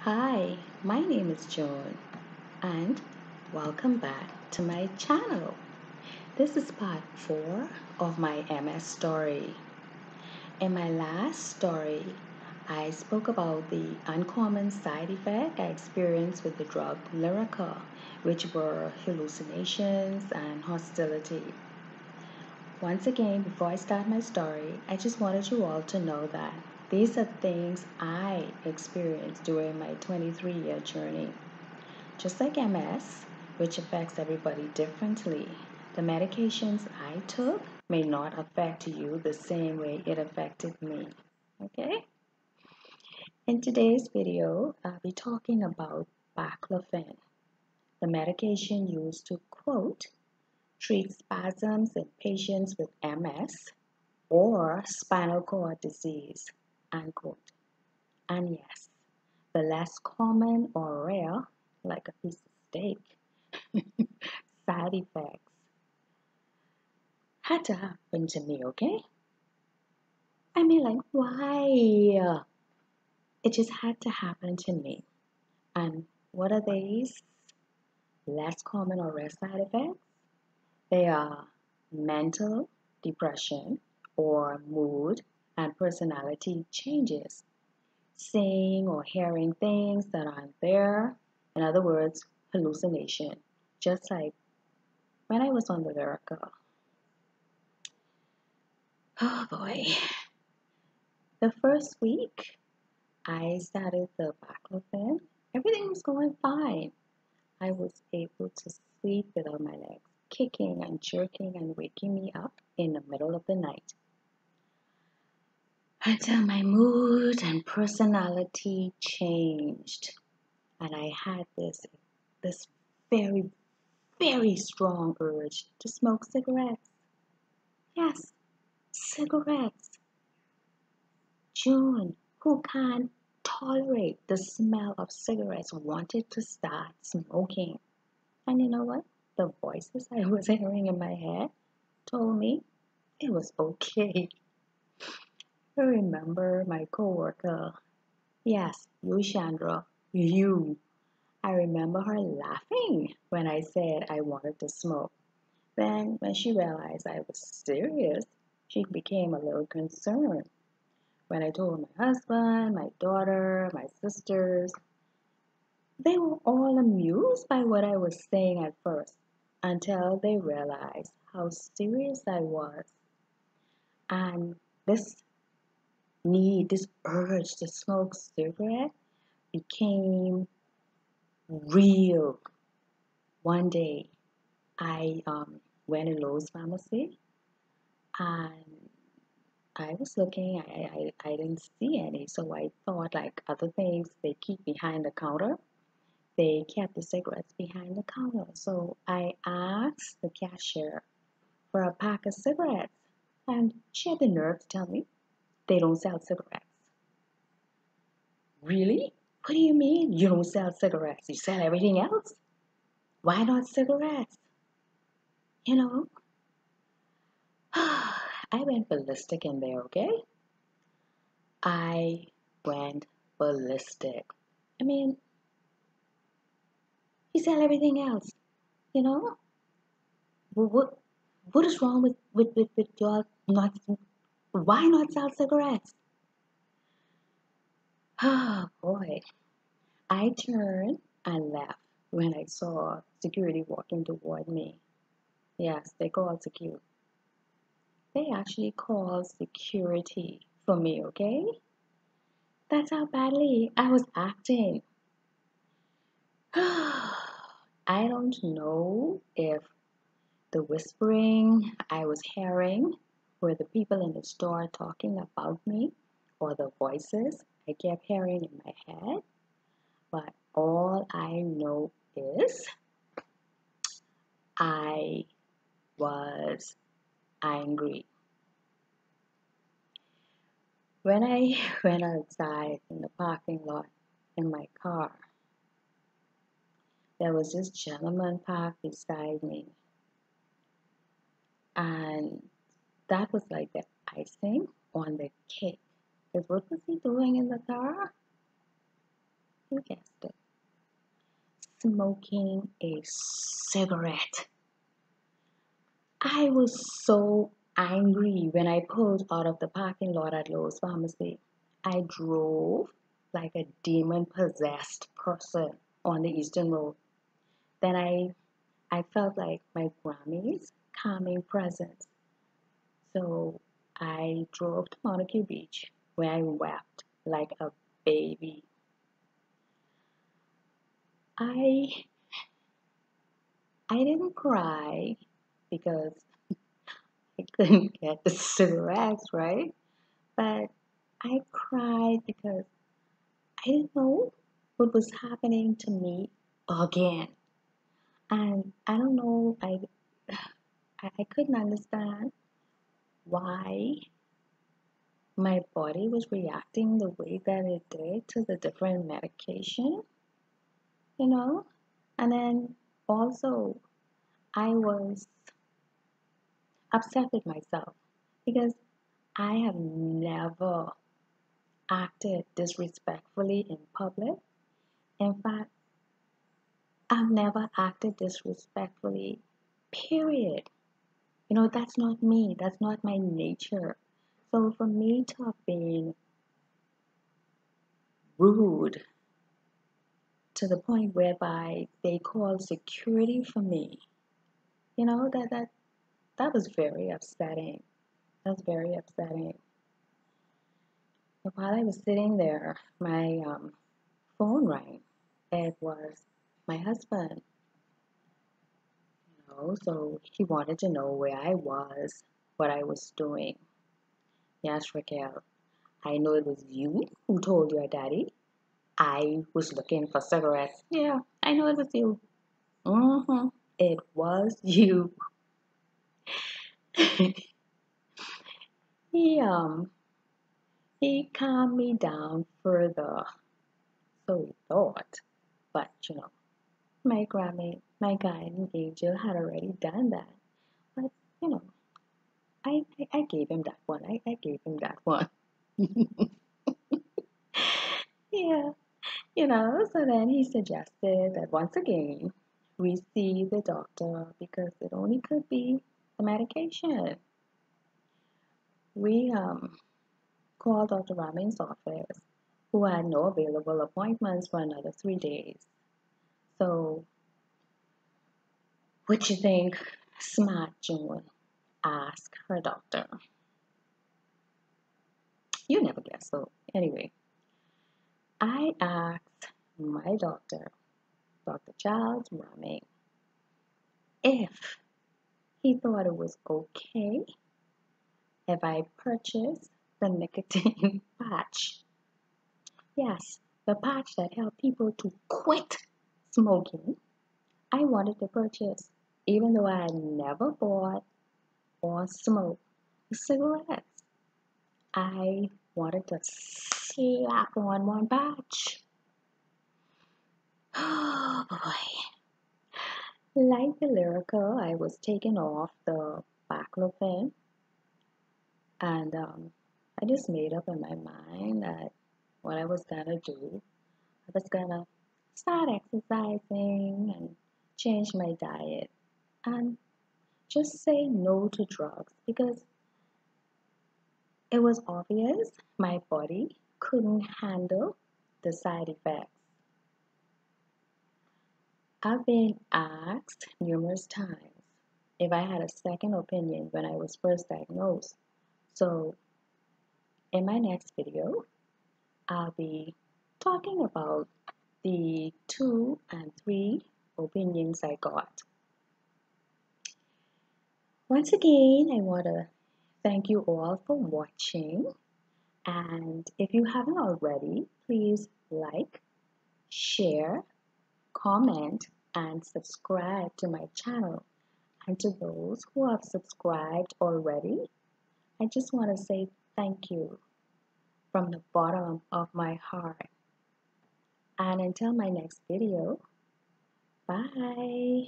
Hi, my name is Joan, and welcome back to my channel. This is part 4 of my MS story. In my last story, I spoke about the uncommon side effect I experienced with the drug Lyrica, which were hallucinations and hostility. Once again, before I start my story, I just wanted you all to know that these are things I experienced during my 23-year journey. Just like MS, which affects everybody differently, the medications I took may not affect you the same way it affected me. Okay? In today's video, I'll be talking about Baclofen, the medication used to, quote, treat spasms in patients with MS or spinal cord disease, unquote. And yes, the less common or rare, like a piece of steak, side effects had to happen to me, okay? I mean, like, why? It just had to happen to me. And what are these less common or rare side effects? They are mental depression or mood and personality changes, seeing or hearing things that aren't there. In other words, hallucination. Just like when I was on the Lyrica. Oh boy. The first week I started the baclofen. Everything was going fine. I was able to sleep without my legs kicking and jerking and waking me up in the middle of the night. Until my mood and personality changed. And I had this very, very strong urge to smoke cigarettes. Yes, cigarettes. June, who can't tolerate the smell of cigarettes, wanted to start smoking. And you know what? The voices I was hearing in my head told me it was okay. I remember my coworker. Yes, you, Chandra, you. I remember her laughing when I said I wanted to smoke. Then, when she realized I was serious, she became a little concerned. When I told my husband, my daughter, my sisters, they were all amused by what I was saying at first until they realized how serious I was. And this this urge to smoke cigarette became real. One day, I went to Lowe's Pharmacy and I was looking, I didn't see any, so I thought like other things they keep behind the counter. They kept the cigarettes behind the counter. So I asked the cashier for a pack of cigarettes, and she had the nerve to tell me they don't sell cigarettes. Really? What do you mean you don't sell cigarettes? You sell everything else? Why not cigarettes? You know, I went ballistic in there, okay? I went ballistic. I mean, you sell everything else, you know? What is wrong with your not, why not sell cigarettes? Oh boy. I turned and left when I saw security walking toward me. Yes, they called security. They actually called security for me, okay? That's how badly I was acting. I don't know if the whispering I was hearing were the people in the store talking about me or the voices I kept hearing in my head, but all I know is I was angry. When I went outside in the parking lot in my car, there was this gentleman parked beside me, and that was like the icing on the cake. Because what was he doing in the car? You guessed it. Smoking a cigarette. I was so angry when I pulled out of the parking lot at Lowe's Pharmacy. I drove like a demon possessed person on the Eastern Road. Then I felt like my Grammy's calming presence. So I drove to Montague Beach where I wept like a baby. I I didn't cry because I couldn't get the cigarettes, right? But I cried because I didn't know what was happening to me again. And I don't know, I couldn't understand why my body was reacting the way that it did to the different medication, you know? And then also, I was upset with myself because I have never acted disrespectfully in public. In fact, I've never acted disrespectfully, period. That's not me, that's not my nature. So for me to have been rude to the point whereby they called security for me, that was very upsetting. That's very upsetting. But while I was sitting there, my phone rang. It was my husband, so he wanted to know where I was, what I was doing. Yes, Raquel, I know it was you who told your daddy I was looking for cigarettes. Yeah, I know it was you. Mm-hmm. It was you. He he calmed me down further, so he thought. But my Grammy, my guiding angel had already done that. But you know, I gave him that one. I gave him that one. Yeah, so then he suggested that once again we see the doctor because it only could be the medication. We called Dr. Ramin's office, who had no available appointments for another 3 days. So, what you think Smart June asked her doctor? You never guess. So, anyway, I asked my doctor, Dr. Charles Ramin, if he thought it was okay if I purchased the nicotine patch. Yes, the patch that helped people to quit smoking. I wanted to purchase, even though I had never bought or smoked cigarettes. I wanted to slap on one patch. Oh boy. Like the lyrical, I was taken off the Baclofen, and I just made up in my mind that what I was gonna do, I was gonna start exercising and change my diet and just say no to drugs because it was obvious my body couldn't handle the side effects. I've been asked numerous times if I had a second opinion when I was first diagnosed. So, in my next video, I'll be talking about the 2 and 3 opinions I got. Once again, I want to thank you all for watching. And if you haven't already, please like, share, comment, and subscribe to my channel. And to those who have subscribed already, I just want to say thank you from the bottom of my heart. And until my next video, bye.